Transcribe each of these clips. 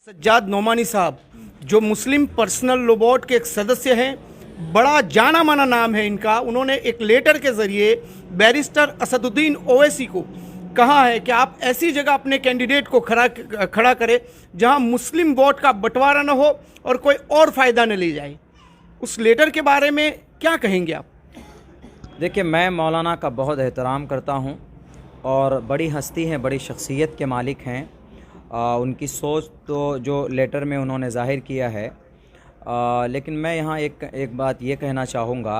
सज्जाद नोमानी साहब जो मुस्लिम personal law board के एक सदस्य हैं, बड़ा जाना माना नाम है इनका। उन्होंने एक लेटर के ज़रिए बैरिस्टर असदुद्दीन ओवैसी को कहा है कि आप ऐसी जगह अपने कैंडिडेट को खड़ा करें जहां मुस्लिम वोट का बंटवारा न हो और कोई और फ़ायदा न ले जाए। उस लेटर के बारे में क्या कहेंगे आप? देखिए, मैं मौलाना का बहुत एहतराम करता हूं और बड़ी हस्ती हैं, बड़ी शख्सियत के मालिक हैं। उनकी सोच तो जो लेटर में उन्होंने ज़ाहिर किया है, लेकिन मैं यहाँ एक बात ये कहना चाहूँगा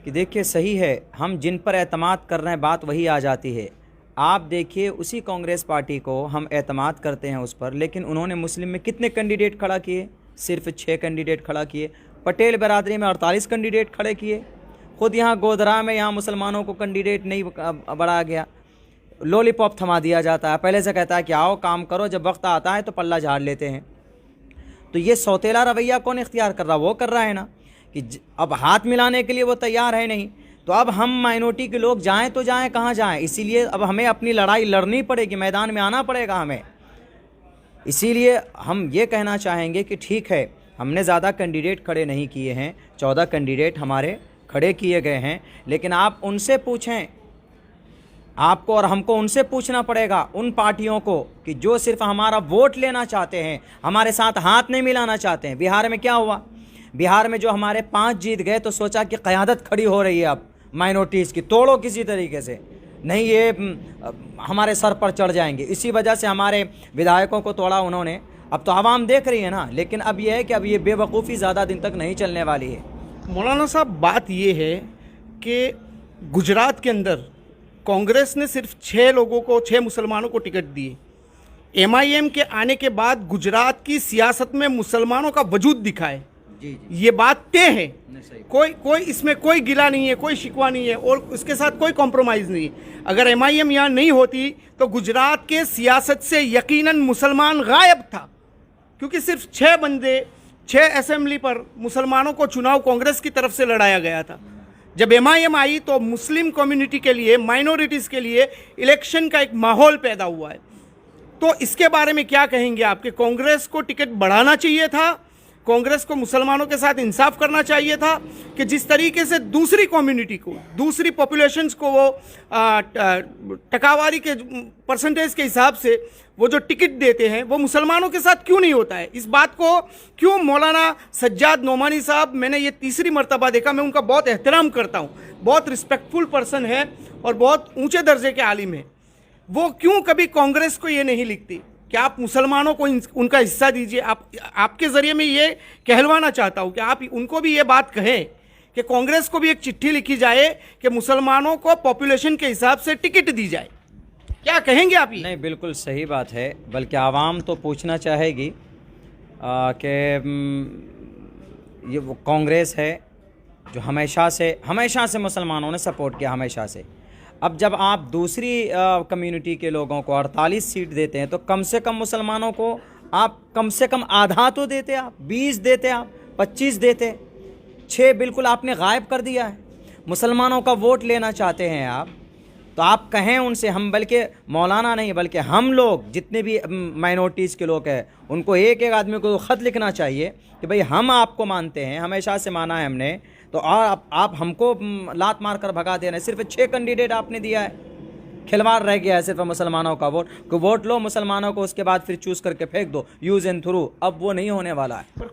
कि देखिए, सही है, हम जिन पर एतमाद कर रहे हैं बात वही आ जाती है। आप देखिए, उसी कांग्रेस पार्टी को हम एतमाद करते हैं उस पर, लेकिन उन्होंने मुस्लिम में कितने कैंडिडेट खड़ा किए? सिर्फ 6 कैंडिडेट खड़ा किए। पटेल बरादरी में 48 कैंडिडेट खड़े किए। ख़ुद यहाँ गोधरा में यहाँ मुसलमानों को कैंडिडेट नहीं बढ़ाया गया, लॉलीपॉप थमा दिया जाता है। पहले से कहता है कि आओ काम करो, जब वक्त आता है तो पल्ला झाड़ लेते हैं। तो ये सौतेला रवैया कौन इख्तियार कर रहा? वो कर रहा है ना, कि अब हाथ मिलाने के लिए वो तैयार है नहीं। तो अब हम माइनॉरिटी के लोग जाएं तो जाएं, कहाँ जाएं? इसीलिए अब हमें अपनी लड़ाई लड़नी पड़ेगी, मैदान में आना पड़ेगा हमें। इसीलिए हम ये कहना चाहेंगे कि ठीक है, हमने ज़्यादा कैंडिडेट खड़े नहीं किए हैं, 14 कैंडिडेट हमारे खड़े किए गए हैं, लेकिन आप उनसे पूछें, आपको और हमको उनसे पूछना पड़ेगा, उन पार्टियों को कि जो सिर्फ हमारा वोट लेना चाहते हैं, हमारे साथ हाथ नहीं मिलाना चाहते हैं। बिहार में क्या हुआ? बिहार में जो हमारे 5 जीत गए तो सोचा कि क़यादत खड़ी हो रही है अब माइनॉरिटीज़ की, तोड़ो किसी तरीके से, नहीं ये हमारे सर पर चढ़ जाएंगे। इसी वजह से हमारे विधायकों को तोड़ा उन्होंने। अब तो आवाम देख रही है ना, लेकिन अब ये है कि अब ये बेवकूफ़ी ज़्यादा दिन तक नहीं चलने वाली है। मौलाना साहब, बात ये है कि गुजरात के अंदर कांग्रेस ने सिर्फ 6 लोगों को, 6 मुसलमानों को टिकट दिए। MIM के आने के बाद गुजरात की सियासत में मुसलमानों का वजूद दिखा है। ये बात तय है, कोई इसमें कोई गिला नहीं है, कोई शिकवा नहीं है और उसके साथ कोई कॉम्प्रोमाइज़ नहीं है। अगर MIM यहाँ नहीं होती तो गुजरात के सियासत से यकीनन मुसलमान गायब था, क्योंकि सिर्फ 6 बंदे, 6 असेंबली पर मुसलमानों को चुनाव कांग्रेस की तरफ से लड़ाया गया था। जब MIM आई तो मुस्लिम कम्युनिटी के लिए, माइनॉरिटीज़ के लिए इलेक्शन का एक माहौल पैदा हुआ है। तो इसके बारे में क्या कहेंगे आप कि कांग्रेस को टिकट बढ़ाना चाहिए था, कांग्रेस को मुसलमानों के साथ इंसाफ करना चाहिए था, कि जिस तरीके से दूसरी कम्युनिटी को, दूसरी पॉपुलेशंस को वो टकावारी के परसेंटेज के हिसाब से वो जो टिकट देते हैं वो मुसलमानों के साथ क्यों नहीं होता है? इस बात को क्यों मौलाना सज्जाद नोमानी साहब, मैंने ये तीसरी मर्तबा देखा, मैं उनका बहुत एहतराम करता हूँ, बहुत रिस्पेक्टफुल पर्सन है और बहुत ऊंचे दर्जे के आलिम है, वो क्यों कभी कांग्रेस को ये नहीं लिखती कि आप मुसलमानों को उनका हिस्सा दीजिए? आपके ज़रिए में ये कहलवाना चाहता हूँ कि आप उनको भी ये बात कहें कि कांग्रेस को भी एक चिट्ठी लिखी जाए कि मुसलमानों को पॉपुलेशन के हिसाब से टिकट दी जाए। क्या कहेंगे आप? ये नहीं, बिल्कुल सही बात है, बल्कि आवाम तो पूछना चाहेगी कि ये वो कांग्रेस है जो हमेशा से मुसलमानों ने सपोर्ट किया, हमेशा से। अब जब आप दूसरी कम्युनिटी के लोगों को 48 सीट देते हैं तो कम से कम मुसलमानों को आप कम से कम आधा तो देते, आप 20 देते, आप 25 देते। 6 बिल्कुल आपने गायब कर दिया है। मुसलमानों का वोट लेना चाहते हैं आप, तो आप कहें उनसे, हम बल्कि मौलाना नहीं बल्कि हम लोग जितने भी माइनॉरिटीज़ के लोग हैं उनको एक आदमी को ख़त लिखना चाहिए कि भाई हम आपको मानते हैं, हमेशा से माना है हमने, तो आप हमको लात मार कर भगा दे रहे हैं। सिर्फ 6 कैंडिडेट आपने दिया है, खिलवाड़ रह गया है सिर्फ मुसलमानों का वोट लो मुसलमानों को, उसके बाद फिर चूज़ करके फेंक दो, यूज़ एंड थ्रू। अब वो नहीं होने वाला है।